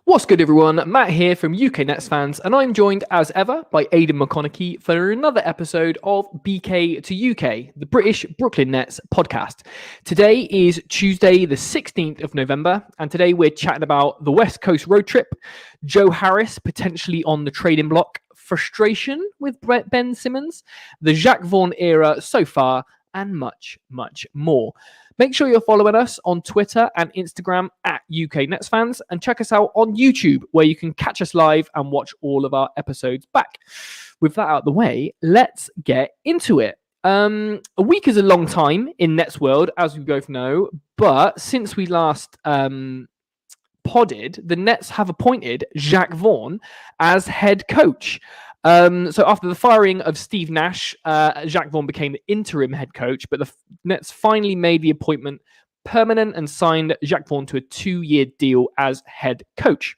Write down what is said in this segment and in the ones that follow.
What's good, everyone? Matt here from UK Nets Fans, and I'm joined as ever by Aidan McConaughey for another episode of BK to UK, the British Brooklyn Nets podcast. Today is Tuesday, the 16th of November, and today we're chatting about the West Coast road trip, Joe Harris potentially on the trading block, frustration with Ben Simmons, the Jacques Vaughn era so far, and much, much more. Make sure you're following us on Twitter and Instagram at UK Nets Fans, and check us out on YouTube, where you can catch us live and watch all of our episodes back. With that out of the way, let's get into it. A week is a long time in Nets world, as we both know, but since we last podded, the Nets have appointed Jacques Vaughn as head coach. So after the firing of Steve Nash, Jacques Vaughn became the interim head coach, but the Nets finally made the appointment permanent and signed Jacques Vaughn to a 2-year deal as head coach.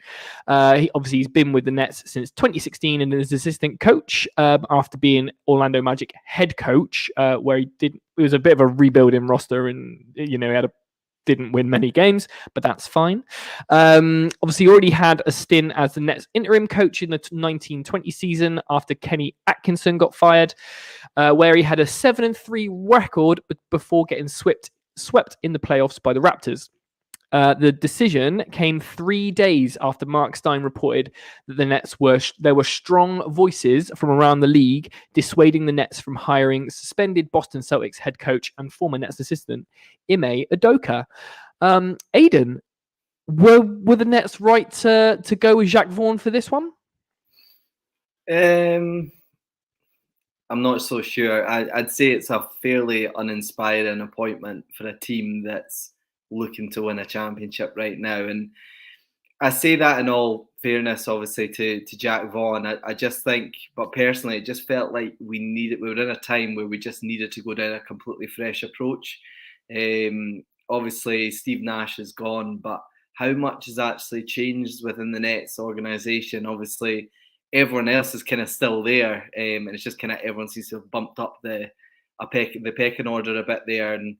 He's been with the Nets since 2016 and is assistant coach after being Orlando Magic head coach, where it was a bit of a rebuilding roster, and he didn't win many games, but that's fine. Obviously, he already had a stint as the Nets interim coach in the 1920 season after Kenny Atkinson got fired, where he had a 7-3 record before getting swept in the playoffs by the Raptors. The decision came 3 days after Mark Stein reported that there were strong voices from around the league dissuading the Nets from hiring suspended Boston Celtics head coach and former Nets assistant Ime Udoka. Aidan, were the Nets right to go with Jacques Vaughn for this one? I'm not so sure. I'd say it's a fairly uninspiring appointment for a team that's looking to win a championship right now. And I say that in all fairness, obviously, to Jacques Vaughn. I just think, but personally, it just felt like we were in a time where we just needed to go down a completely fresh approach. Obviously, Steve Nash is gone, but how much has actually changed within the Nets organisation? Obviously, everyone else is kind of still there, and it's just kind of everyone seems to have bumped up the pecking order a bit there. And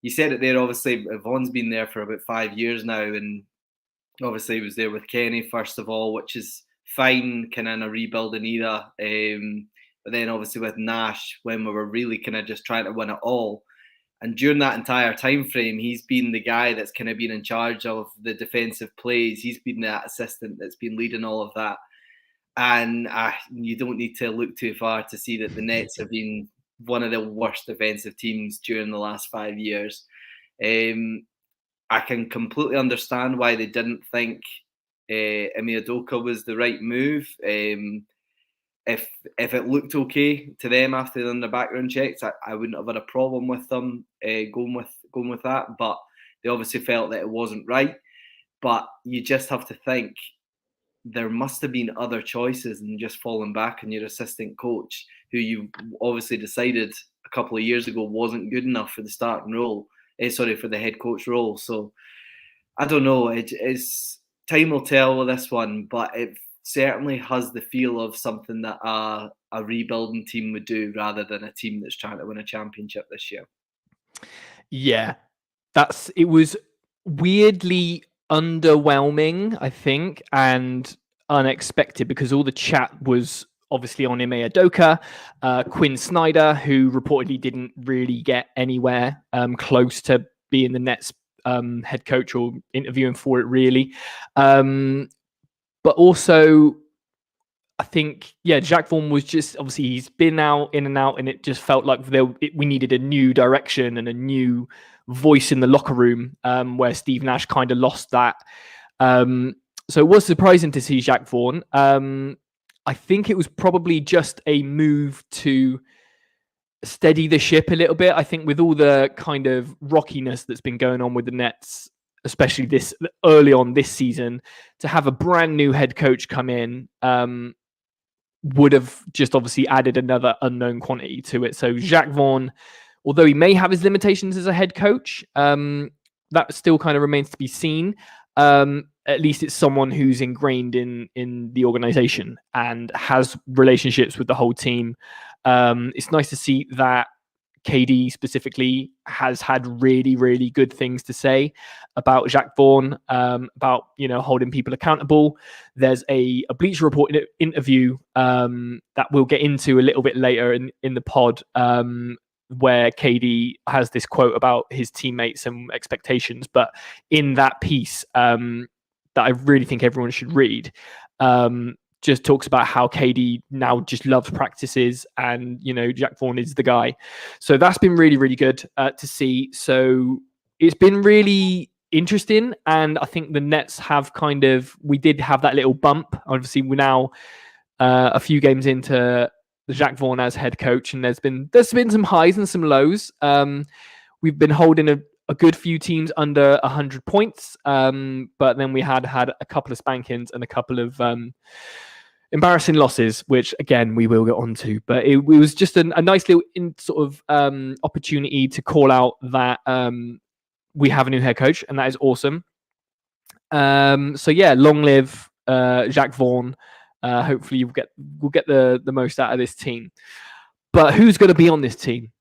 you said it there, obviously, Vaughn's been there for about 5 years now, and obviously he was there with Kenny, first of all, which is fine, kind of in a rebuilding era. But then obviously with Nash, when we were really kind of just trying to win it all. And during that entire time frame, he's been the guy that's kind of been in charge of the defensive plays. He's been that assistant that's been leading all of that. And you don't need to look too far to see that the Nets have been one of the worst defensive teams during the last 5 years. I can completely understand why they didn't think Ime Udoka was the right move. If it looked okay to them after they've done the background checks, I wouldn't have had a problem with them going with that. But they obviously felt that it wasn't right. But you just have to think there must have been other choices than just falling back on your assistant coach, who you obviously decided a couple of years ago wasn't good enough for the starting role. For the head coach role. So I don't know. It's time will tell with this one, but it certainly has the feel of something that a rebuilding team would do rather than a team that's trying to win a championship this year. Yeah, it was weirdly underwhelming, I think, and unexpected, because all the chat was obviously on Ime Udoka, Quinn Snyder, who reportedly didn't really get anywhere close to being the Nets head coach or interviewing for it, really. But also, I think, Jacques Vaughn was just, obviously he's been out in and out, and it just felt like we needed a new direction and a new voice in the locker room, where Steve Nash kind of lost that. So it was surprising to see Jacques Vaughn. I think it was probably just a move to steady the ship a little bit. I think with all the kind of rockiness that's been going on with the Nets, especially this early on this season, to have a brand new head coach come in would have just obviously added another unknown quantity to it. So Jacques Vaughn, although he may have his limitations as a head coach, that still kind of remains to be seen. At least it's someone who's ingrained in the organization and has relationships with the whole team. It's nice to see that KD specifically has had really, really good things to say about Jacques Vaughn, about, holding people accountable. There's a Bleacher Report interview that we'll get into a little bit later in the pod, where KD has this quote about his teammates and expectations. But in that piece, that I really think everyone should read, just talks about how KD now just loves practices, and Jacques Vaughn is the guy. So that's been really, really good to see. So it's been really interesting, and I think the Nets have we did have that little bump. Obviously, we're now a few games into Jacques Vaughn as head coach, and there's been some highs and some lows. We've been holding a good few teams under 100 points, but then we had a couple of spankings and a couple of embarrassing losses, which again we will get onto. But it was just a nice little opportunity to call out that we have a new head coach, and that is awesome. So yeah, long live Jacques Vaughn. Hopefully we'll get the most out of this team. But who's going to be on this team?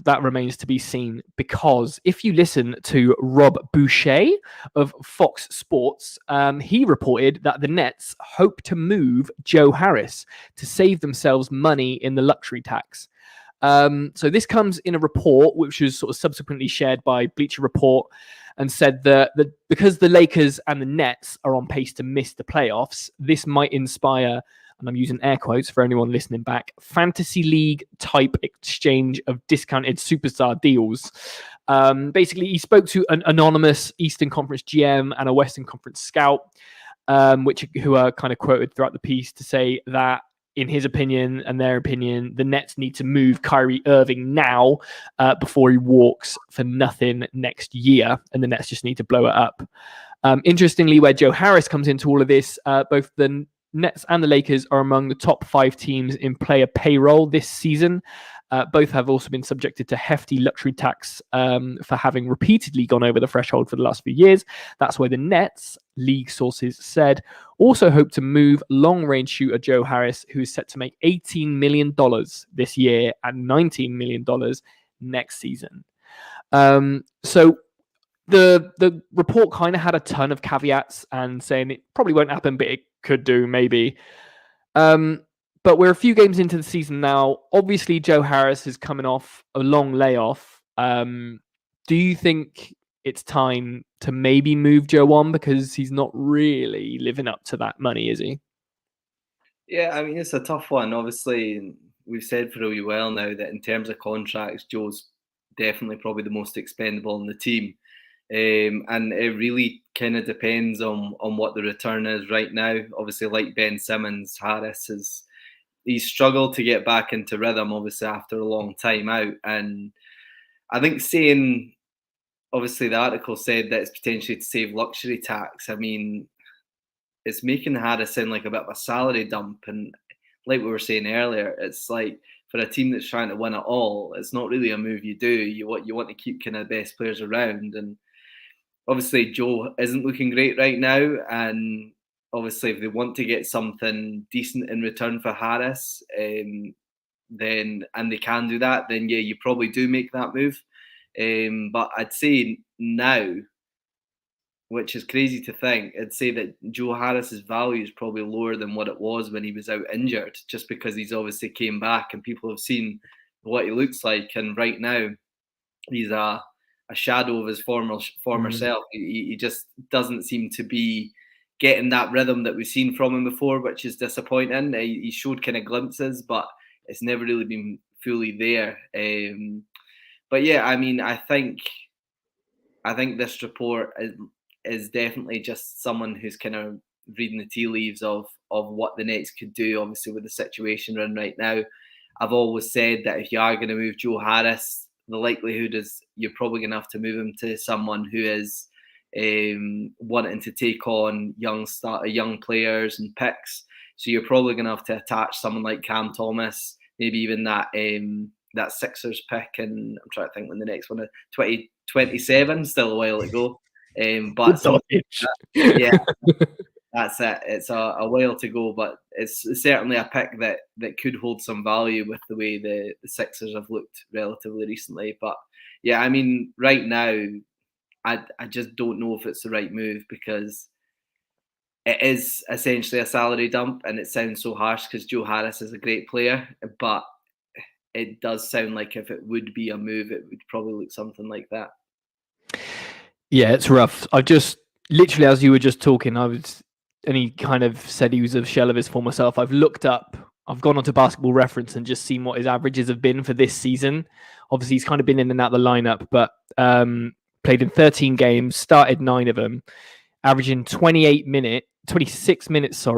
That remains to be seen, because if you listen to Rob Boucher of Fox Sports, he reported that the Nets hope to move Joe Harris to save themselves money in the luxury tax. So this comes in a report which was sort of subsequently shared by Bleacher Report, and said that because the Lakers and the Nets are on pace to miss the playoffs, this might inspire, and I'm using air quotes for anyone listening back, fantasy league type exchange of discounted superstar deals. Basically, he spoke to an anonymous Eastern Conference GM and a Western Conference scout, who are kind of quoted throughout the piece to say that, in his opinion and their opinion, the Nets need to move Kyrie Irving now before he walks for nothing next year, and the Nets just need to blow it up. Interestingly, where Joe Harris comes into all of this, both the Nets and the Lakers are among the top 5 teams in player payroll this season. Both have also been subjected to hefty luxury tax for having repeatedly gone over the threshold for the last few years. That's why the Nets, league sources said, also hope to move long-range shooter Joe Harris, who is set to make $18 million this year and $19 million next season. So the report kind of had a ton of caveats and saying it probably won't happen, but it could do, maybe. But we're a few games into the season now. Obviously, Joe Harris is coming off a long layoff. Do you think it's time to maybe move Joe on, because he's not really living up to that money, is he? Yeah, I mean, it's a tough one. Obviously, we've said for a wee while now that in terms of contracts, Joe's definitely probably the most expendable in the team. And it really kind of depends on what the return is right now. Obviously, like Ben Simmons, he's struggled to get back into rhythm, obviously, after a long time out. And I think obviously the article said that it's potentially to save luxury tax. I mean, it's making Harris sound like a bit of a salary dump. And like we were saying earlier, it's like, for a team that's trying to win it all, it's not really a move you do. You want to keep kind of best players around. And obviously Joe isn't looking great right now. And obviously if they want to get something decent in return for Harris, and they can do that, then yeah, you probably do make that move. But I'd say now, which is crazy to think, I'd say that Joe Harris's value is probably lower than what it was when he was out injured, just because he's obviously came back and people have seen what he looks like. And right now, he's a shadow of his former self. He just doesn't seem to be getting that rhythm that we've seen from him before, which is disappointing. He showed kind of glimpses, but it's never really been fully there. But yeah, I mean, I think this report is definitely just someone who's kind of reading the tea leaves of what the Nets could do, obviously, with the situation we're in right now. I've always said that if you are going to move Joe Harris, the likelihood is you're probably going to have to move him to someone who is wanting to take on young players and picks. So you're probably going to have to attach someone like Cam Thomas, maybe even that Sixers pick, and I'm trying to think when the next one is 2027, still a while to go. But yeah, That's it. It's a while to go, but it's certainly a pick that could hold some value with the way the Sixers have looked relatively recently. But yeah, I mean, right now, I just don't know if it's the right move because it is essentially a salary dump, and it sounds so harsh because Joe Harris is a great player, but it does sound like if it would be a move, it would probably look something like that. Yeah, it's rough. I've just literally, as you were just talking, and he kind of said he was a shell of his former self. I've gone onto Basketball Reference and just seen what his averages have been for this season. Obviously, he's kind of been in and out of the lineup, but played in 13 games, started 9 of them, averaging 26 minutes.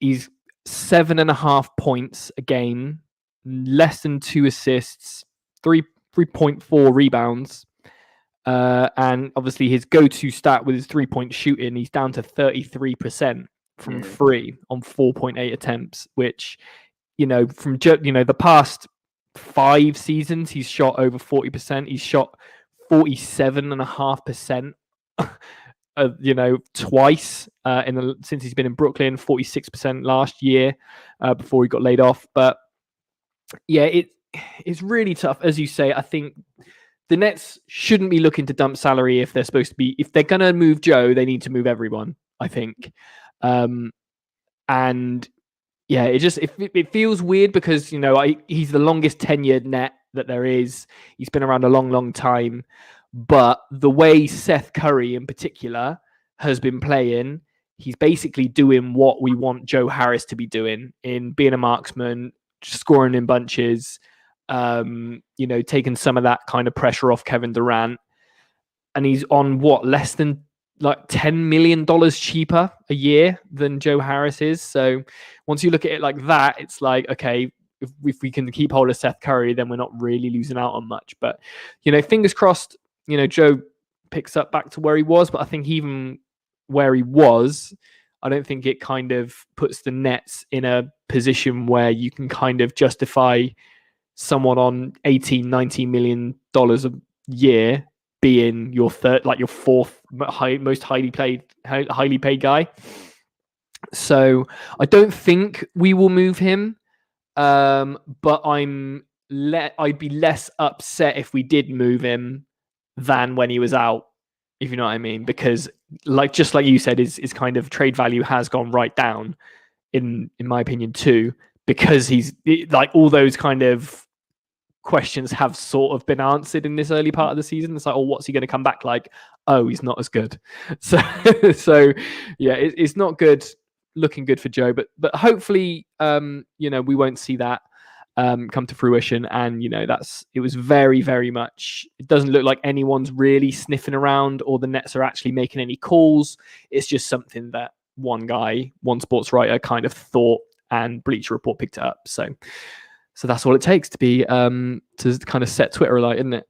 He's 7.5 points a game, less than 2 assists, 3.4 rebounds. And obviously his go-to stat with his 3-point shooting, he's down to 33% from 3 on 4.8 attempts, which, from the past 5 seasons, he's shot over 40%. He's shot 47.5%, twice since he's been in Brooklyn, 46% last year before he got laid off. But yeah, it's really tough. As you say, I think the Nets shouldn't be looking to dump salary if they're supposed to be. If they're going to move Joe, they need to move everyone, I think. And yeah, it feels weird because, he's the longest tenured Net that there is. He's been around a long, long time. But the way Seth Curry in particular has been playing, he's basically doing what we want Joe Harris to be doing in being a marksman, scoring in bunches, taking some of that kind of pressure off Kevin Durant. And he's on less than like $10 million cheaper a year than Joe Harris is. So once you look at it like that, it's like, okay, if we can keep hold of Seth Curry, then we're not really losing out on much. But, fingers crossed, Joe picks up back to where he was. But I think even where he was, I don't think it kind of puts the Nets in a position where you can kind of justify someone on $18-19 million a year being your fourth most highly paid guy. So I don't think we will move him. But I'd be less upset if we did move him than when he was out, if you know what I mean, because just like you said, his kind of trade value has gone right down in my opinion too, because he's like all those kind of questions have sort of been answered in this early part of the season. It's like, oh, what's he going to come back like? Oh, he's not as good. So yeah, it's not good, looking good for Joe, but hopefully, we won't see that come to fruition. And it was very, very much. It doesn't look like anyone's really sniffing around, or the Nets are actually making any calls. It's just something that one sports writer kind of thought, and Bleacher Report picked it up. So that's all it takes to be to kind of set Twitter alight, isn't it?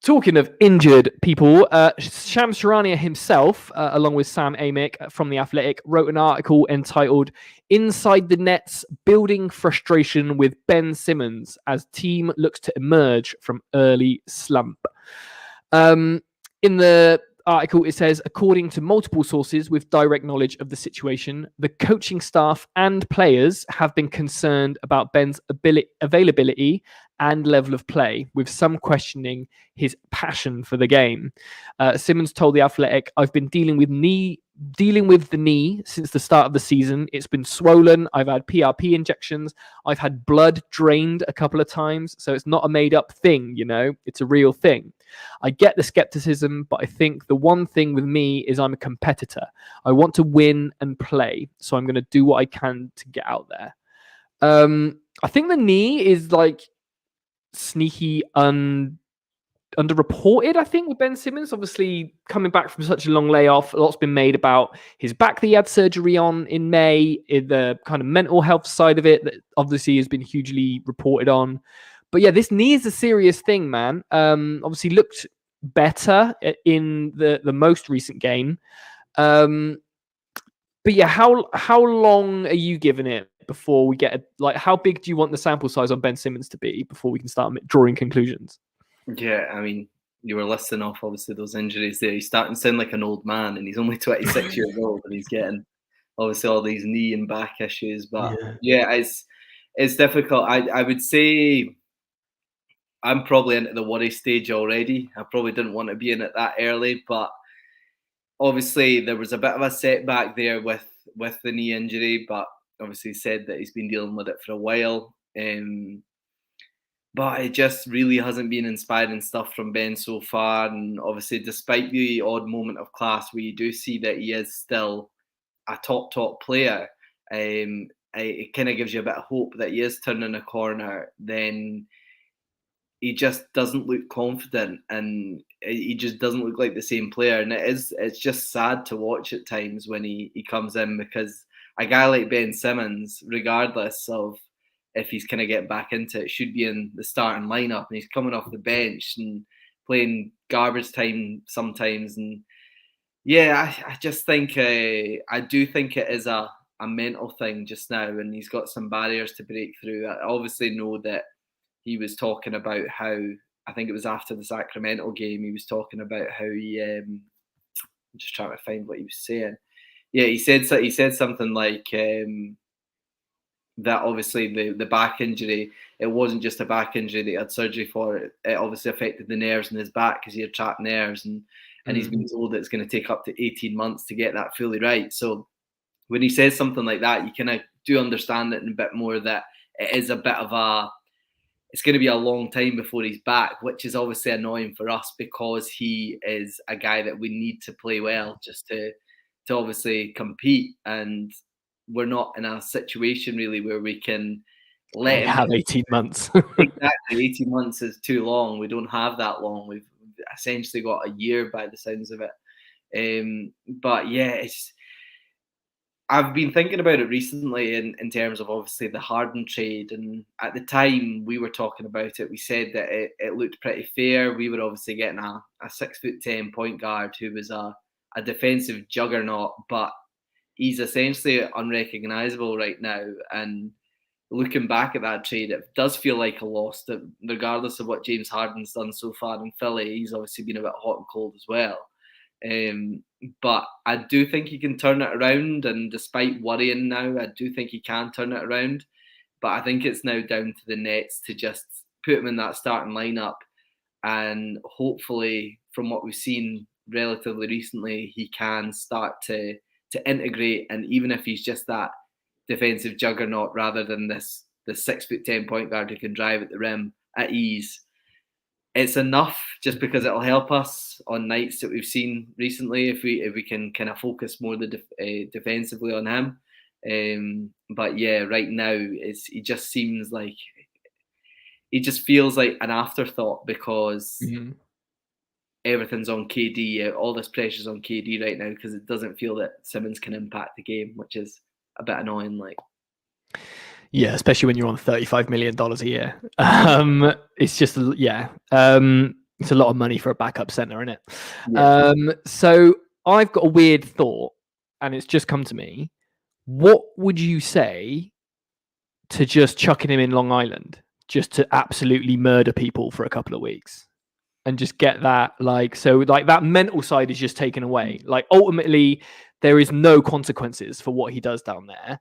Talking of injured people, Shams Charania himself, along with Sam Amick from The Athletic, wrote an article entitled "Inside the Nets: Building Frustration with Ben Simmons as Team Looks to Emerge from Early Slump." In the article, it says, according to multiple sources with direct knowledge of the situation, the coaching staff and players have been concerned about Ben's availability and level of play, with some questioning his passion for the game. Simmons told The Athletic, "I've been dealing with the knee since the start of the season. It's been swollen. I've had PRP injections. I've had blood drained a couple of times. So it's not a made up thing, it's a real thing. I get the skepticism, but I think the one thing with me is I'm a competitor. I want to win and play. So I'm going to do what I can to get out there." I think the knee is like sneaky underreported, I think, with Ben Simmons. Obviously, coming back from such a long layoff, a lot's been made about his back that he had surgery on in May, in the kind of mental health side of it that obviously has been hugely reported on. But yeah, this knee is a serious thing, man. Obviously looked better in the most recent game. But yeah, how long are you giving it before we get how big do you want the sample size on Ben Simmons to be before we can start drawing conclusions? Yeah, I mean, you were listing off obviously those injuries there. He's starting to sound like an old man, and he's only 26 years old, and he's getting obviously all these knee and back issues. But yeah, it's difficult. I would say I'm probably into the worry stage already. I probably didn't want to be in it that early, but obviously there was a bit of a setback there with the knee injury. But obviously he said that he's been dealing with it for a while. But it just really hasn't been inspiring stuff from Ben so far. And obviously, despite the odd moment of class where you do see that he is still a top player, it kind of gives you a bit of hope that he is turning a corner. Then he just doesn't look confident, and he just doesn't look like the same player. And it's just sad to watch at times when he comes in, because a guy like Ben Simmons, regardless of if he's kind of getting back into it, should be in the starting lineup, and he's coming off the bench and playing garbage time sometimes. And yeah, I just think I do think it is a mental thing just now, and he's got some barriers to break through. I obviously know that he was talking about how, I think it was after the Sacramento game, he was talking about how he I'm just trying to find what he was saying. Yeah, he said something like that obviously the back injury, it wasn't just a back injury that he had surgery for. It obviously affected the nerves in his back because he had trapped nerves, and he's been told that it's going to take up to 18 months to get that fully right. So when he says something like that, you kind of do understand it in a bit more, that it is a bit of it's going to be a long time before he's back, which is obviously annoying for us because he is a guy that we need to play well just to obviously compete. And we're not in a situation really where we can let him have 18 months. Exactly, 18 months is too long. We don't have that long. We've essentially got a year by the sounds of it. But yeah, I've been thinking about it recently in terms of obviously the Harden trade, and at the time we were talking about it, we said that it looked pretty fair. We were obviously getting a 6'10" point guard who was a defensive juggernaut, but he's essentially unrecognizable right now. And looking back at that trade, it does feel like a loss, that regardless of what James Harden's done so far in Philly, he's obviously been a bit hot and cold as well. But I do think he can turn it around, and despite worrying now, I do think he can turn it around. But I think it's now down to the Nets to just put him in that starting lineup, and hopefully, from what we've seen relatively recently, he can start to integrate. And even if he's just that defensive juggernaut rather than the 6'10" point guard who can drive at the rim at ease, it's enough just because it'll help us on nights that we've seen recently if we can kind of focus more defensively on him. But yeah, right now he just seems like, he just feels like an afterthought because everything's on KD. All this pressure's on KD right now because it doesn't feel that Simmons can impact the game, which is a bit annoying. Like, yeah, especially when you're on $35 million a year. It's just, it's a lot of money for a backup center, isn't it? Yeah. So I've got a weird thought, and it's just come to me. What would you say to just chucking him in Long Island, just to absolutely murder people for a couple of weeks? And just get that, that mental side is just taken away. Like, ultimately, there is no consequences for what he does down there.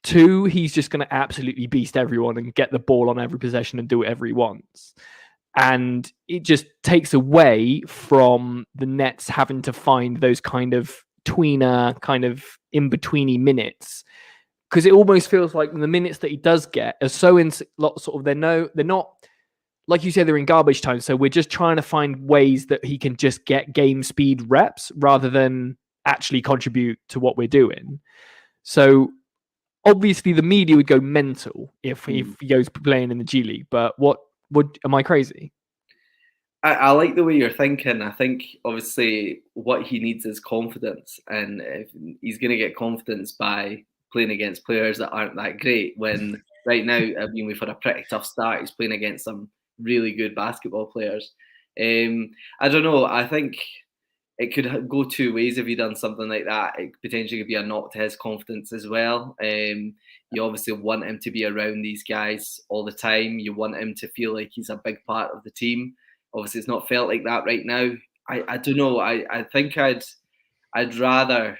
2, he's just going to absolutely beast everyone and get the ball on every possession and do whatever he wants. And it just takes away from the Nets having to find those kind of tweener, kind of in-betweeny minutes. Because it almost feels like the minutes that he does get are so they're not, like you said, they're in garbage time. So we're just trying to find ways that he can just get game speed reps rather than actually contribute to what we're doing. So obviously the media would go mental if he goes playing in the G League, but am I crazy? I like the way you're thinking. I think obviously what he needs is confidence, and if he's going to get confidence by playing against players that aren't that great. When right now, I mean, we've had a pretty tough start. He's playing against some really good basketball players. I don't know. I think it could go 2 ways if he done something like that. It potentially could be a knock to his confidence as well. You obviously want him to be around these guys all the time. You want him to feel like he's a big part of the team. Obviously, it's not felt like that right now. I don't know. I think I'd rather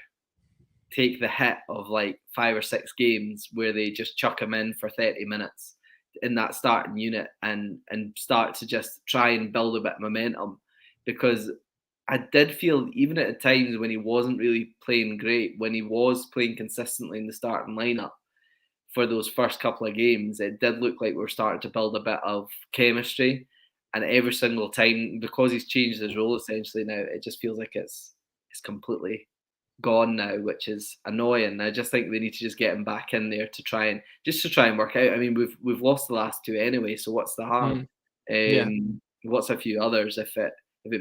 take the hit of like 5 or 6 games where they just chuck him in for 30 minutes in that starting unit and start to just try and build a bit of momentum, because I did feel even at times when he wasn't really playing great, when he was playing consistently in the starting lineup for those first couple of games, it did look like we were starting to build a bit of chemistry. And every single time, because he's changed his role essentially now, it just feels like it's completely gone now, which is annoying. I just think they need to just get him back in there to try and work out. I mean, we've lost the last 2 anyway, so what's the harm? Yeah. What's a few others if it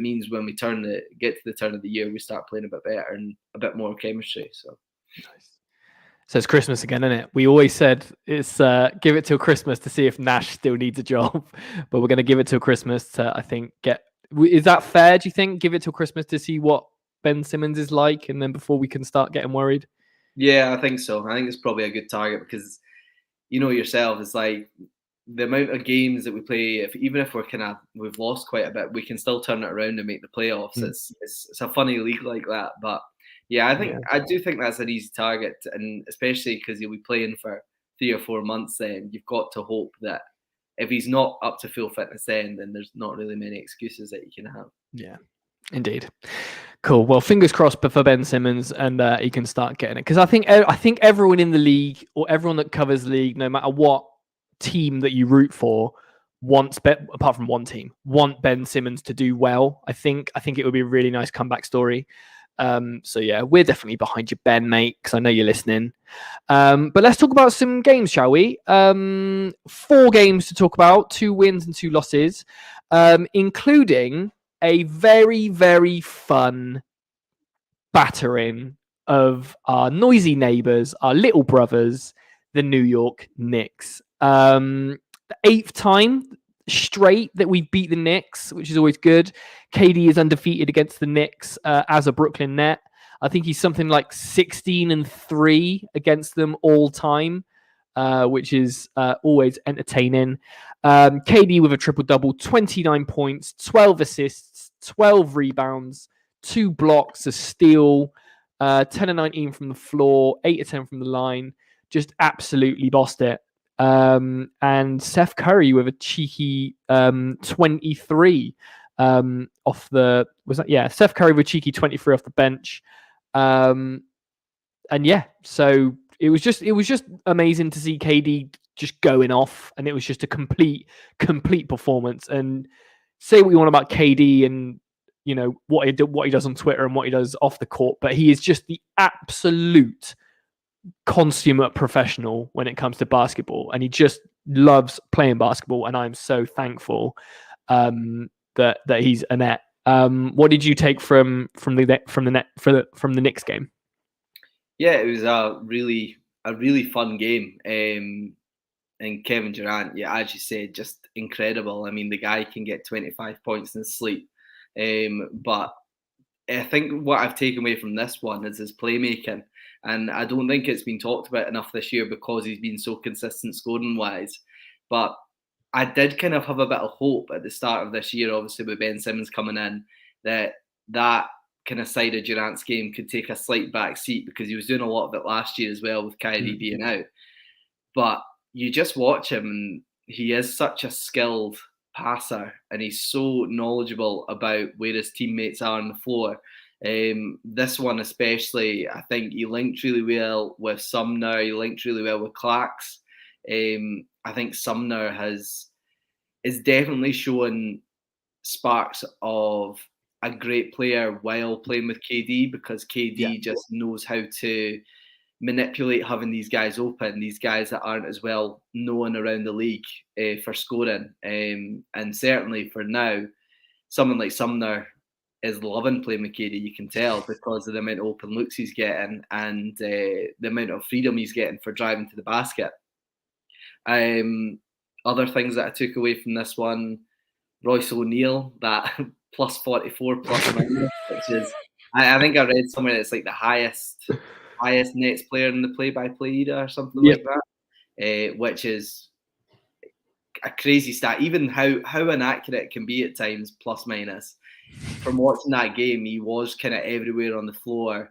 means when we get to the turn of the year we start playing a bit better and a bit more chemistry. So Nice. So it's Christmas again, isn't it? We always said it's give it till Christmas to see if Nash still needs a job, but we're going to give it till Christmas to, I think, is that fair? Do you think give it till Christmas to see what Ben Simmons is like, and then before we can start getting worried? yeah, I think so. I think it's probably a good target because you know yourself, it's like the amount of games that we play. Even if we've lost quite a bit, we can still turn it around and make the playoffs. It's a funny league like that, but yeah, I do think that's an easy target, and especially because he'll be playing for 3 or 4 months. Then you've got to hope that if he's not up to full fitness, then there's not really many excuses that you can have. Yeah, indeed. Cool. Well, fingers crossed for Ben Simmons, and he can start getting it, because I think everyone in the league, or everyone that covers the league, no matter what team that you root for, apart from one team, want Ben Simmons to do well. I think it would be a really nice comeback story. So yeah, we're definitely behind you, Ben, mate, because I know you're listening. But let's talk about some games, shall we? 4 games to talk about, 2 wins and 2 losses, including a very, very fun battering of our noisy neighbours, our little brothers, the New York Knicks. The 8th time straight that we beat the Knicks, which is always good. KD is undefeated against the Knicks as a Brooklyn Net. I think he's something like 16-3 against them all time, which is always entertaining. KD with a triple-double, 29 points, 12 assists, 12 rebounds, 2 blocks, a steal, 10-19 from the floor, 8-10 from the line. Just absolutely bossed it. And Seth Curry with a cheeky 23 off the Seth Curry with cheeky 23 off the bench. And yeah, so it was just amazing to see KD just going off, and it was just a complete performance. And say what you want about KD and you know what he does on Twitter and what he does off the court, but he is just the absolute consummate professional when it comes to basketball, and he just loves playing basketball. And I'm so thankful that he's a Net. What did you take from the Knicks game? Yeah, it was a really fun game. And Kevin Durant, yeah, as you said, just incredible. I mean, the guy can get 25 points in his sleep. But I think what I've taken away from this one is his playmaking. And I don't think it's been talked about enough this year because he's been so consistent scoring-wise. But I did kind of have a bit of hope at the start of this year, obviously, with Ben Simmons coming in, that kind of side of Durant's game could take a slight back seat, because he was doing a lot of it last year as well with Kyrie being out. But you just watch him, and he is such a skilled passer, and he's so knowledgeable about where his teammates are on the floor. This one especially, I think he linked really well with Sumner. He linked really well with Clarks. I think Sumner is definitely showing sparks of a great player while playing with KD, because KD just knows how to manipulate having these guys open, these guys that aren't as well known around the league for scoring. And certainly for now, someone like Sumner is loving playing with KD, you can tell, because of the amount of open looks he's getting and the amount of freedom he's getting for driving to the basket. Other things that I took away from this one, Royce O'Neal, that plus 44 plus minus, which is, I think I read somewhere it's like the highest Nets player in the play-by-play era or something like that, which is, a crazy stat. Even how inaccurate it can be at times, plus minus. From watching that game, he was kind of everywhere on the floor.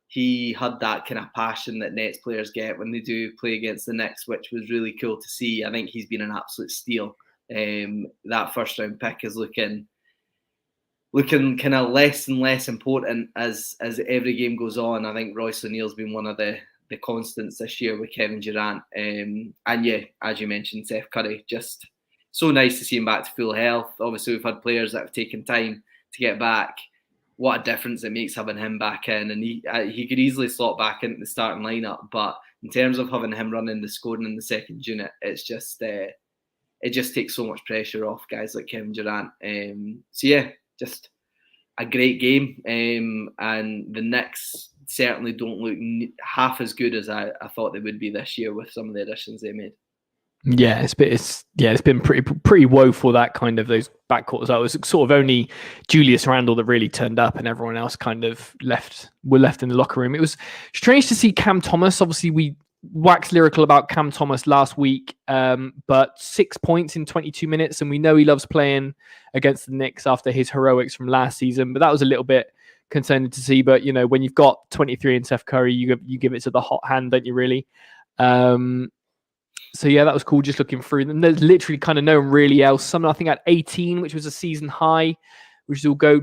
He had that kind of passion that Nets players get when they do play against the Knicks, which was really cool to see. I think he's been an absolute steal. That first round pick is looking kind of less and less important as every game goes on. I think Royce O'Neal's been one of the constants this year with Kevin Durant. And yeah, as you mentioned, Seth Curry, just so nice to see him back to full health. Obviously, we've had players that have taken time to get back. What a difference it makes having him back in. And he could easily slot back into the starting lineup. But in terms of having him running the scoring in the second unit, it's just it just takes so much pressure off guys like Kevin Durant. So yeah, just a great game. And the Knicks certainly don't look half as good as I thought they would be this year with some of the additions they made. Yeah, it's been pretty woeful, that kind of those backcourts. I was sort of only Julius Randle that really turned up, and everyone else kind of were left in the locker room. It was strange to see Cam Thomas. Obviously, we waxed lyrical about Cam Thomas last week, but 6 points in 22 minutes, and we know he loves playing against the Knicks after his heroics from last season. But that was a little bit concerning to see. But you know, when you've got 23 in Seth Curry, you give it to the hot hand, don't you? Really. So yeah, that was cool. Just looking through, and there's literally kind of no one really else. Someone I think at 18, which was a season high, which is all go.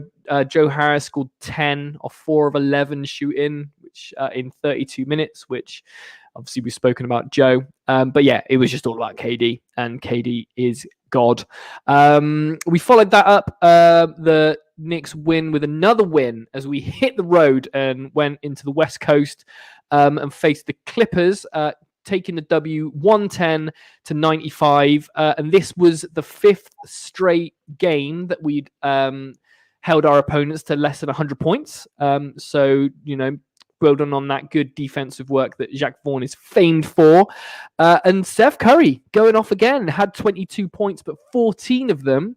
Joe Harris scored 10 or 4 of 11 shooting, which in 32 minutes. Which obviously we've spoken about Joe, but yeah, it was just all about KD, and KD is God. We followed that up, the Knicks win with another win as we hit the road and went into the West Coast and faced the Clippers. Taking the W 110-95. And this was the 5th straight game that we'd held our opponents to less than 100 points. So, you know, building on that good defensive work that Jacques Vaughn is famed for. And Seth Curry going off again, had 22 points, but 14 of them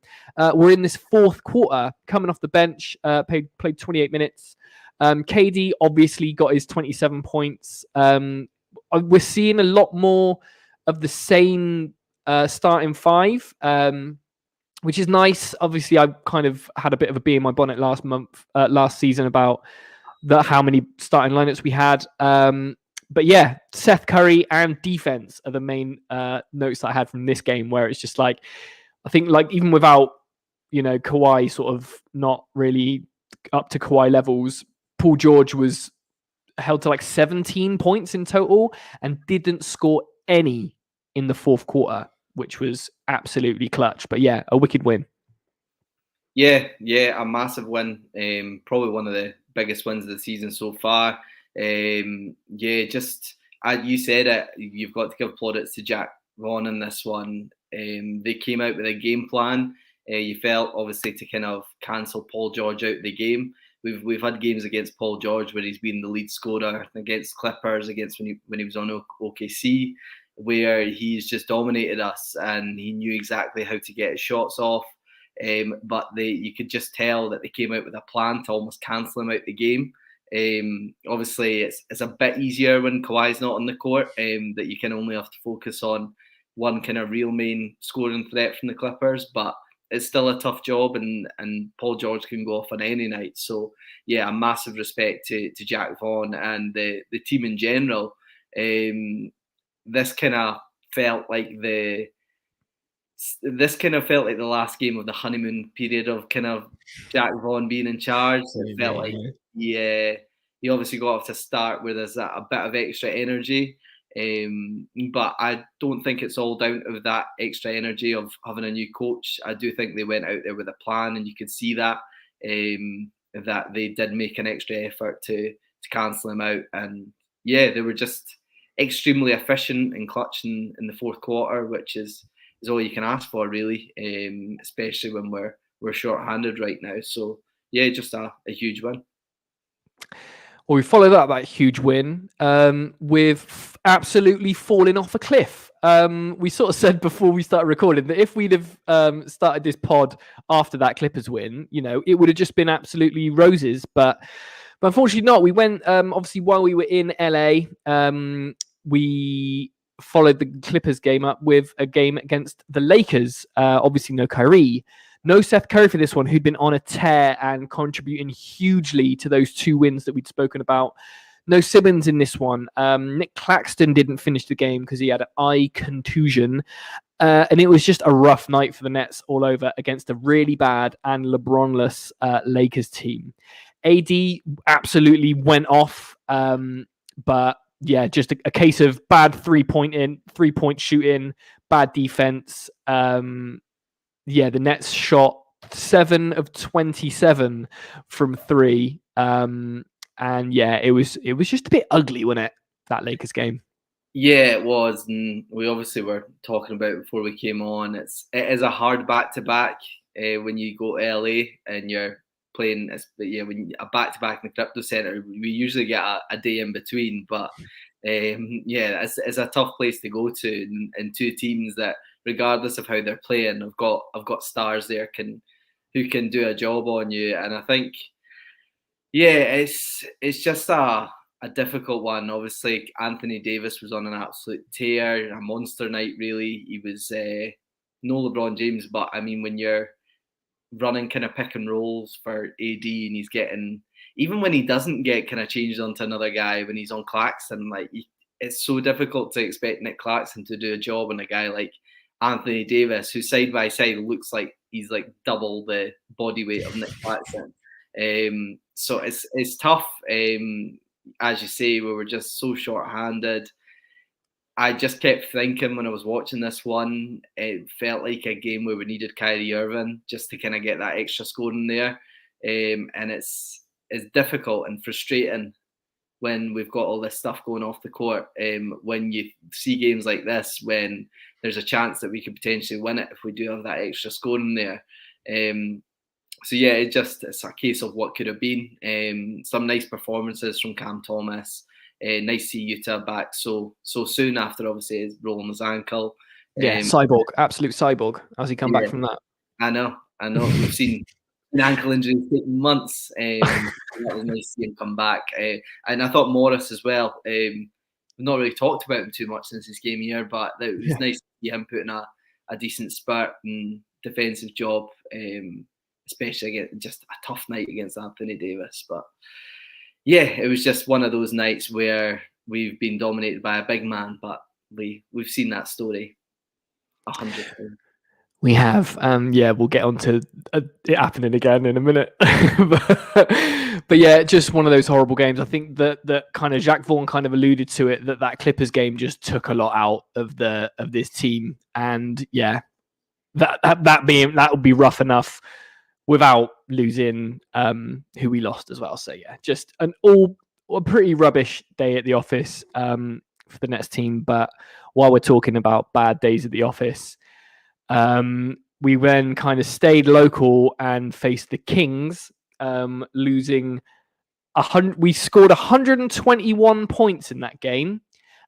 were in this fourth quarter, coming off the bench, played 28 minutes. KD obviously got his 27 points. We're seeing a lot more of the same starting five, which is nice. Obviously, I kind of had a bit of a bee in my bonnet last season about how many starting lineups we had. But yeah, Seth Curry and defense are the main notes that I had from this game, where it's just like, I think like even without, you know, Kawhi sort of not really up to Kawhi levels, Paul George was held to like 17 points in total and didn't score any in the fourth quarter, which was absolutely clutch. But yeah, a wicked win. Yeah, a massive win. Probably one of the biggest wins of the season so far. Just as you said it, you've got to give plaudits to Jacques Vaughn in this one. They came out with a game plan. You felt obviously to kind of cancel Paul George out of the game. We've had games against Paul George where he's been the lead scorer, against Clippers, against when he was on OKC, where he's just dominated us and he knew exactly how to get his shots off. But you could just tell that they came out with a plan to almost cancel him out the game. Obviously, it's a bit easier when Kawhi's not on the court, that you can only have to focus on one kind of real main scoring threat from the Clippers, but it's still a tough job, and Paul George can go off on any night. So yeah, a massive respect to Jacques Vaughn and the team in general. This kind of felt like the last game of the honeymoon period of kind of Jacques Vaughn being in charge. It felt like he obviously got off to start where there's a bit of extra energy. But I don't think it's all down to that extra energy of having a new coach. I do think they went out there with a plan, and you could see that they did make an extra effort to cancel him out. And yeah, they were just extremely efficient and clutch in the fourth quarter, which is all you can ask for, really, especially when we're short-handed right now. So yeah, just a huge win. Well, we followed up that huge win with absolutely falling off a cliff. We sort of said before we started recording that if we'd have started this pod after that Clippers win, you know, it would have just been absolutely roses. But unfortunately not. We went, obviously, while we were in LA, we followed the Clippers game up with a game against the Lakers. Obviously, no Kyrie. No Seth Curry for this one, who'd been on a tear and contributing hugely to those 2 wins that we'd spoken about. No Simmons in this one. Nick Claxton didn't finish the game because he had an eye contusion. And it was just a rough night for the Nets all over against a really bad and LeBron-less Lakers team. AD absolutely went off. But yeah, just a case of bad 3-point shooting, bad defense. The Nets shot 7 of 27 from 3. And yeah, it was just a bit ugly, wasn't it? That Lakers game. Yeah, it was, and we obviously were talking about it before we came on. It is a hard back-to-back when you go to LA and you're playing. When a back-to-back in the Crypto Center, we usually get a day in between. But it's a tough place to go to, and 2 teams that, regardless of how they're playing, have got stars there who can do a job on you. And I think, it's just a difficult one. Obviously, Anthony Davis was on an absolute tear, a monster night, really. He was no LeBron James, but I mean, when you're running kind of pick and rolls for AD and he's getting, even when he doesn't get kind of changed onto another guy, when he's on Claxton, it's so difficult to expect Nick Claxton to do a job on a guy like Anthony Davis, who side by side looks like he's like double the body weight of Nick Claxton. So it's tough. As you say, we were just so short-handed. I just kept thinking when I was watching this one, it felt like a game where we needed Kyrie Irving just to kind of get that extra scoring there. And it's difficult and frustrating when we've got all this stuff going off the court. When you see games like this, when there's a chance that we could potentially win it if we do have that extra scoring there. It's a case of what could have been. Some nice performances from Cam Thomas. Nice to see Utah back so soon after obviously rolling his ankle. Cyborg, absolute cyborg. How's he come back from that? I know. We've seen ankle injuries taking months. That was nice to see him come back. And I thought Morris as well. We've not really talked about him too much since his game here, but it was nice to see him putting a decent spurt and defensive job. Especially against just a tough night against Anthony Davis. But yeah, it was just one of those nights where we've been dominated by a big man, but we've seen that story 100 times. We have. We'll get on to it happening again in a minute. but yeah, just one of those horrible games. I think that kind of Jacques Vaughn kind of alluded to it, that Clippers game just took a lot out of this team. And yeah, that would be rough enough without losing who we lost as well. So yeah, just a pretty rubbish day at the office for the Nets team. But while we're talking about bad days at the office, we then kind of stayed local and faced the Kings, losing 100. We scored 121 points in that game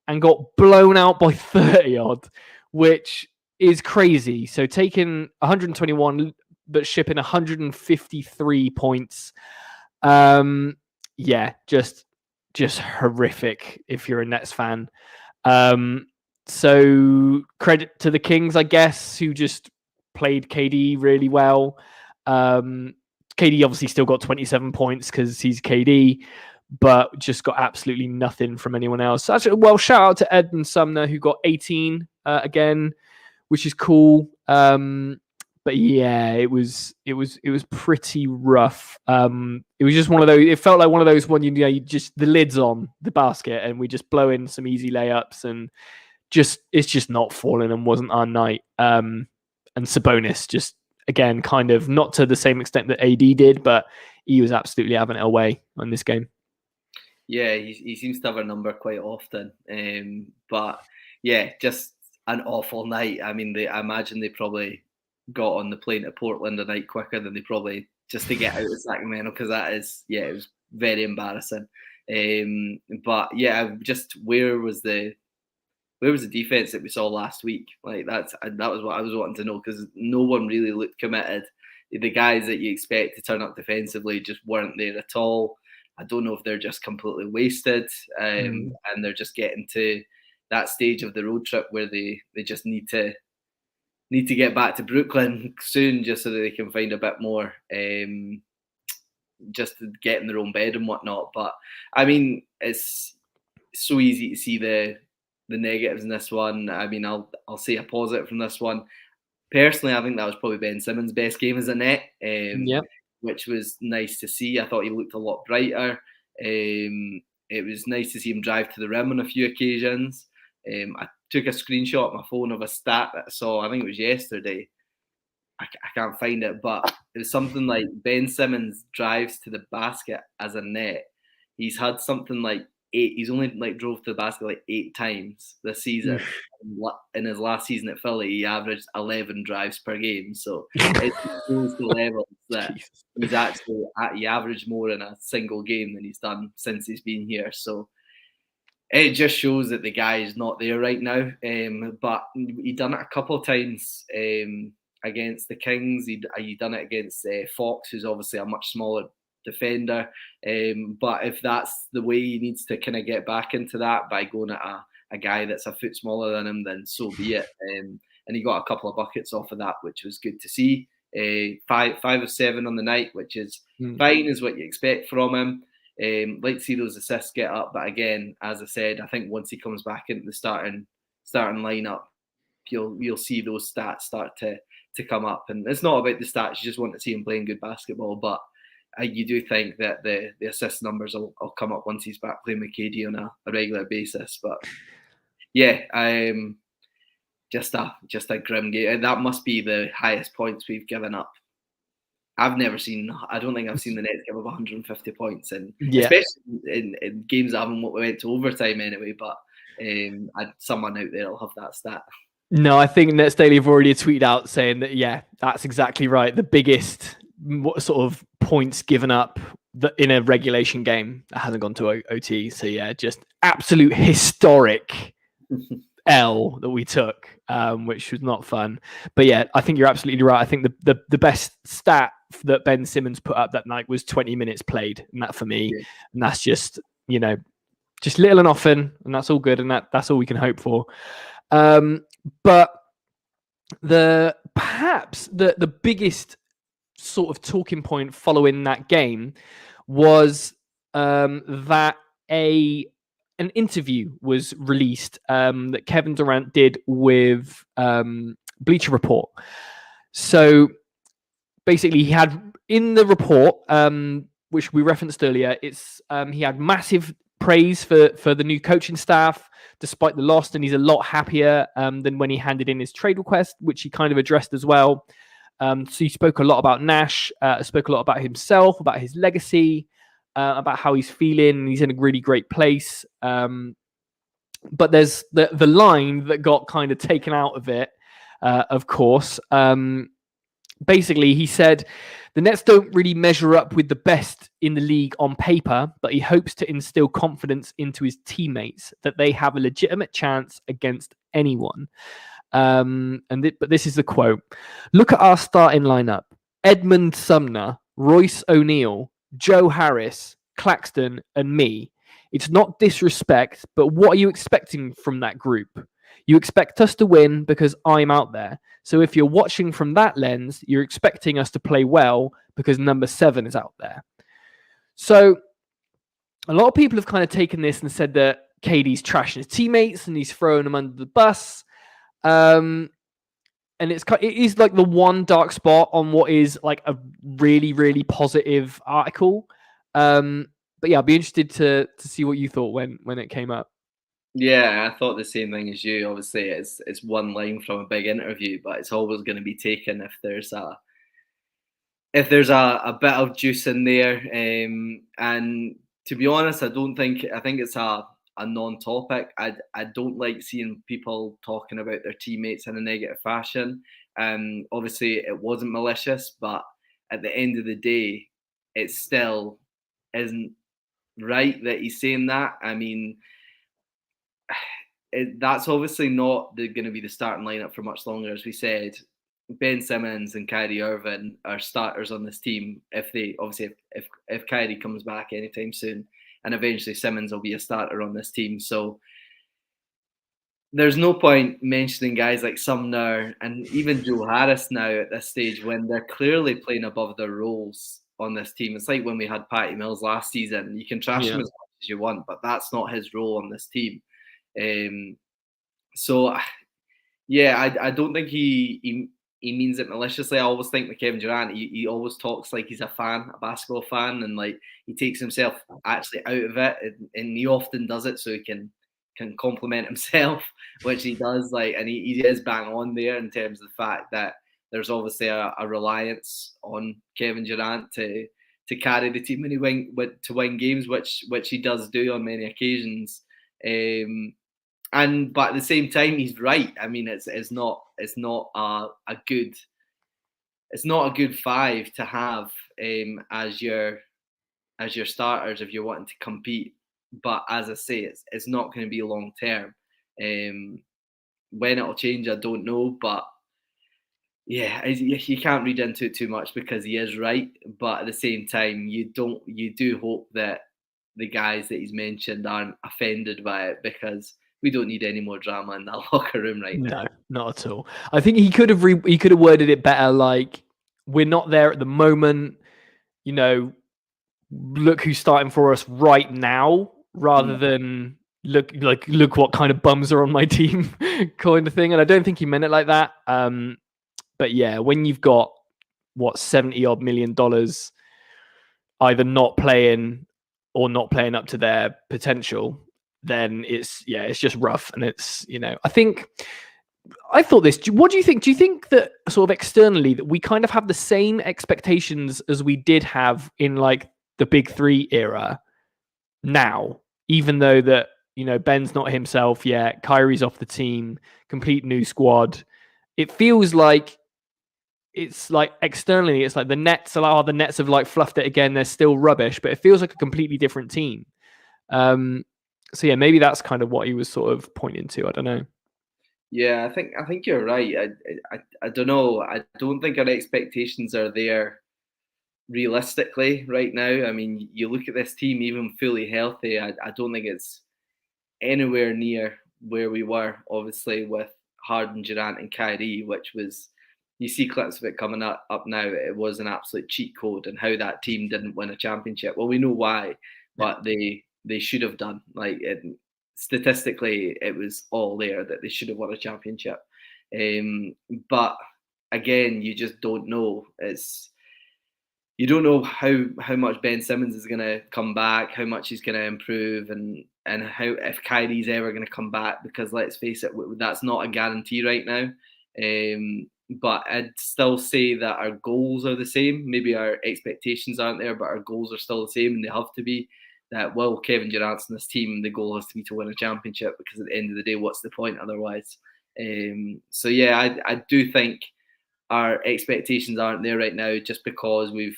and got blown out by 30 odd, which is crazy. So taking 121 but shipping 153 points. Just horrific if you're a Nets fan. So credit to the Kings, I guess, who just played KD really well. KD obviously still got 27 points because he's KD, but just got absolutely nothing from anyone else. So actually, well, shout out to Ed and Sumner who got 18 again, which is cool. But yeah, it was pretty rough. It was just one of those. It felt like one of those when you just the lid's on the basket and we just blow in some easy layups and it's just not falling and wasn't our night. And Sabonis just again kind of not to the same extent that AD did, but he was absolutely having it away on this game. Yeah, he seems to have a number quite often. But yeah, just an awful night. I mean, I imagine they probably got on the plane to Portland a night quicker than they probably just to get out of Sacramento, because it was very embarrassing. But yeah, just where was the defense that we saw last week? Like that was what I was wanting to know, because no one really looked committed. The guys that you expect to turn up defensively just weren't there at all. I don't know if they're just completely wasted and they're just getting to that stage of the road trip where they just need to get back to Brooklyn soon, just so that they can find a bit more just to get in their own bed and whatnot. But I mean, it's so easy to see the negatives in this one. I mean, I'll say a positive from this one. Personally, I think that was probably Ben Simmons' best game as a net, which was nice to see. I thought he looked a lot brighter. It was nice to see him drive to the rim on a few occasions. I took a screenshot on my phone of a stat that I saw, I think it was yesterday. I can't find it, but it was something like Ben Simmons drives to the basket as a net. He's had something like 8. He's only like drove to the basket like 8 times this season. In his last season at Philly, he averaged 11 drives per game. So it goes to levels that he's actually he averaged more in a single game than he's done since he's been here. So it just shows that the guy is not there right now. But he done it a couple of times against the Kings. He done it against Fox, who's obviously a much smaller defender. But if that's the way he needs to kind of get back into that by going at a guy that's a foot smaller than him, then so be it. And he got a couple of buckets off of that, which was good to see. 5 of 7 on the night, which is fine, is what you expect from him. Like to see those assists get up, but again, as I said, I think once he comes back into the starting lineup, you'll see those stats start to come up. And it's not about the stats; you just want to see him playing good basketball. But you do think that the assist numbers will come up once he's back playing with KD on a regular basis. But yeah, just a grim game. That must be the highest points we've given up. I don't think I've seen the Nets give up 150 points, especially in games that went to overtime anyway. But someone out there will have that stat. No, I think Nets Daily have already tweeted out saying that, yeah, that's exactly right. The biggest sort of points given up in a regulation game that hasn't gone to OT. So yeah, just absolute historic L that we took, which was not fun. But yeah, I think you're absolutely right. I think the best stat that Ben Simmons put up that night was 20 minutes played, and that for me, and that's just just little and often, and that's all good, and that's all we can hope for. But perhaps the biggest sort of talking point following that game was that an interview was released that Kevin Durant did with Bleacher Report. So basically, he had in the report, which we referenced earlier, he had massive praise for the new coaching staff despite the loss, and he's a lot happier than when he handed in his trade request, which he kind of addressed as well. So he spoke a lot about Nash, spoke a lot about himself, about his legacy, about how he's feeling. He's in a really great place. But there's the line that got kind of taken out of it, of course. Basically, he said, the Nets don't really measure up with the best in the league on paper, but he hopes to instill confidence into his teammates that they have a legitimate chance against anyone. But this is the quote. Look at our starting lineup. Edmund Sumner, Royce O'Neal, Joe Harris, Claxton, and me. It's not disrespect, but what are you expecting from that group? You expect us to win because I'm out there. So if you're watching from that lens, you're expecting us to play well because number 7 is out there. So a lot of people have kind of taken this and said that KD's trashing his teammates and he's throwing them under the bus. And it is like the one dark spot on what is like a really, really positive article. But yeah, I'd be interested to see what you thought when it came up. Yeah, I thought the same thing as you. Obviously, it's one line from a big interview, but it's always going to be taken if there's a bit of juice in there. And to be honest, I think it's a non-topic. I don't like seeing people talking about their teammates in a negative fashion. Obviously, it wasn't malicious, but at the end of the day, it still isn't right that he's saying that. I mean, that's obviously not going to be the starting lineup for much longer. As we said, Ben Simmons and Kyrie Irving are starters on this team. If Kyrie comes back anytime soon, and eventually Simmons will be a starter on this team. So there's no point mentioning guys like Sumner and even Joe Harris now at this stage when they're clearly playing above their roles on this team. It's like when we had Patty Mills last season. You can trash him as much as you want, but that's not his role on this team. So, yeah, I don't think he means it maliciously. I always think with Kevin Durant, he always talks like he's a fan, a basketball fan, and like he takes himself actually out of it, and he often does it so he can compliment himself, which he does. Like, and he is bang on there in terms of the fact that there's obviously a reliance on Kevin Durant to carry the team to win games, which he does do on many occasions. But at the same time, he's right. I mean, it's not a good five to have as your starters if you're wanting to compete. But as I say, it's not going to be long term. When it'll change, I don't know. But yeah, you can't read into it too much because he is right. But at the same time, you do hope that the guys that he's mentioned aren't offended by it, because we don't need any more drama in that locker room right now. No, not at all. I think he could have worded it better. Like, we're not there at the moment. You know, look who's starting for us right now, rather than look what kind of bums are on my team, kind of thing. And I don't think he meant it like that. But yeah, when you've got $70 million either not playing or not playing up to their potential, then it's just rough. And it's, I thought this. What do you think? Do you think that sort of externally that we kind of have the same expectations as we did have in like the Big Three era now, even though that, Ben's not himself yet, Kyrie's off the team, complete new squad. It feels like it's like externally, it's like the Nets have like fluffed it again. They're still rubbish, but it feels like a completely different team. So yeah, maybe that's kind of what he was sort of pointing to. I don't know. Yeah, I think you're right. I don't know. I don't think our expectations are there realistically right now. I mean, you look at this team, even fully healthy, I don't think it's anywhere near where we were, obviously, with Harden, Durant, and Kyrie, which was, you see clips of it coming up now. It was an absolute cheat code, and how that team didn't win a championship. Well, we know why, but they should have done. Like, statistically, it was all there that they should have won a championship. But again, you just don't know. You don't know how much Ben Simmons is going to come back, how much he's going to improve, and how, if Kyrie's ever going to come back, because let's face it, that's not a guarantee right now. But I'd still say that our goals are the same. Maybe our expectations aren't there, but our goals are still the same, and they have to be. That, well, Kevin Durant's in this team, the goal has to be to win a championship, because at the end of the day, what's the point otherwise? So yeah, I do think our expectations aren't there right now, just because we've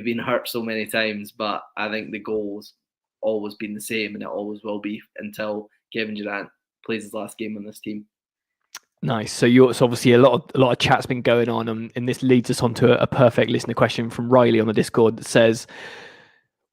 been hurt so many times. But I think the goal's always been the same, and it always will be until Kevin Durant plays his last game on this team. Nice. So obviously a lot of chat's been going on, and this leads us on to a perfect listener question from Riley on the Discord that says,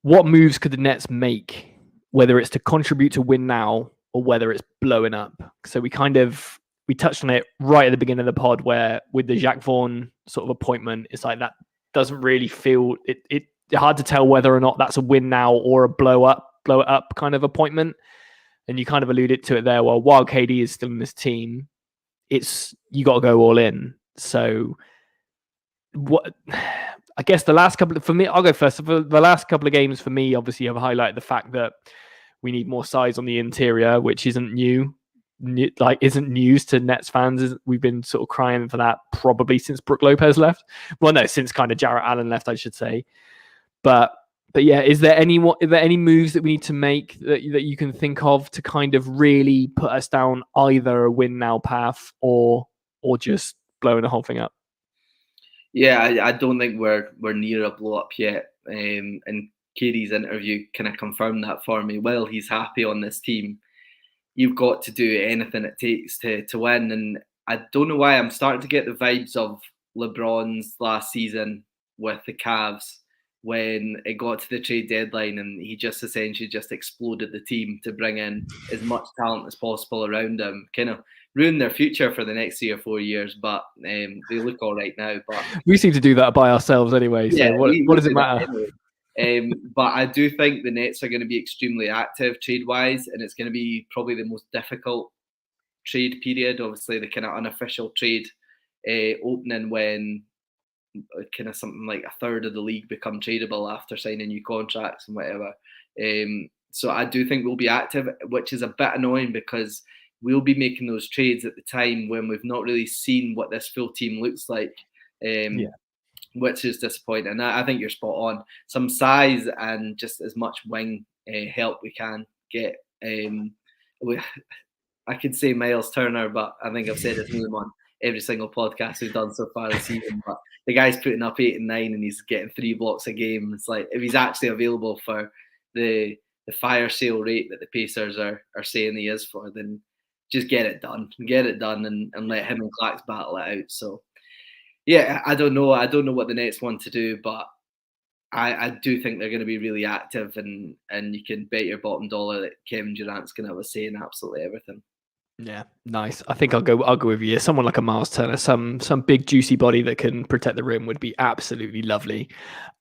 what moves could the Nets make, whether it's to contribute to win now or whether it's blowing up? So we touched on it right at the beginning of the pod, where with the Jacques Vaughn sort of appointment, it's like that doesn't really feel it hard to tell whether or not that's a win now or a blow it up kind of appointment. And you kind of alluded to it there. Well, while KD is still in this team, you got to go all in. So what? I guess the last couple for me, I'll go first. For the last couple of games for me, obviously, have highlighted the fact that we need more size on the interior, which isn't isn't news to Nets fans. We've been sort of crying for that probably since Brook Lopez left. Well, no, since kind of Jarrett Allen left, I should say. But yeah, is there any moves that we need to make that you can think of to kind of really put us down either a win now path or just blowing the whole thing up? Yeah, I don't think we're near a blow up yet. And Katie's interview kind of confirmed that for me. Well, he's happy on this team. You've got to do anything it takes to win. And I don't know why, I'm starting to get the vibes of LeBron's last season with the Cavs, when it got to the trade deadline, and he just essentially just exploded the team to bring in as much talent as possible around him. Kind of ruined their future for the next 3 or 4 years, but they look all right now. But we seem to do that by ourselves anyway. So what does it matter? Anyway. But I do think the Nets are going to be extremely active trade-wise, and it's going to be probably the most difficult trade period. Obviously, the kind of unofficial trade opening when kind of something like a third of the league become tradable after signing new contracts and whatever. So I do think we'll be active, which is a bit annoying because we'll be making those trades at the time when we've not really seen what this full team looks like, which is disappointing. I think you're spot on. Some size and just as much wing help we can get. I could say Miles Turner, but I think I've said his name on every single podcast we've done so far this season. But the guy's putting up 8 and 9 and he's getting 3 blocks a game. It's like, if he's actually available for the fire sale rate that the Pacers are saying he is for, then just get it done and let him and Clax battle it out. So yeah, I don't know what the Nets want to do, but I do think they're going to be really active, and you can bet your bottom dollar that Kevin Durant's going to have a say in absolutely everything. Yeah, nice. I think I'll go with you. Someone like a Miles Turner, some big juicy body that can protect the rim would be absolutely lovely.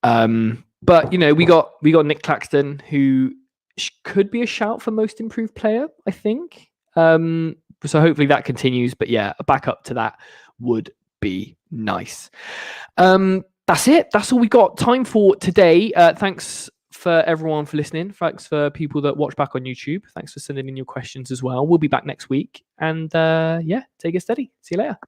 But we got Nick Claxton, who could be a shout for most improved player, I think. So hopefully that continues. But yeah, a backup to that would be nice. That's it. That's all we got time for today. Thanks for everyone for listening. Thanks for people that watch back on YouTube. Thanks for sending in your questions as well. We'll be back next week. And take it steady. See you later.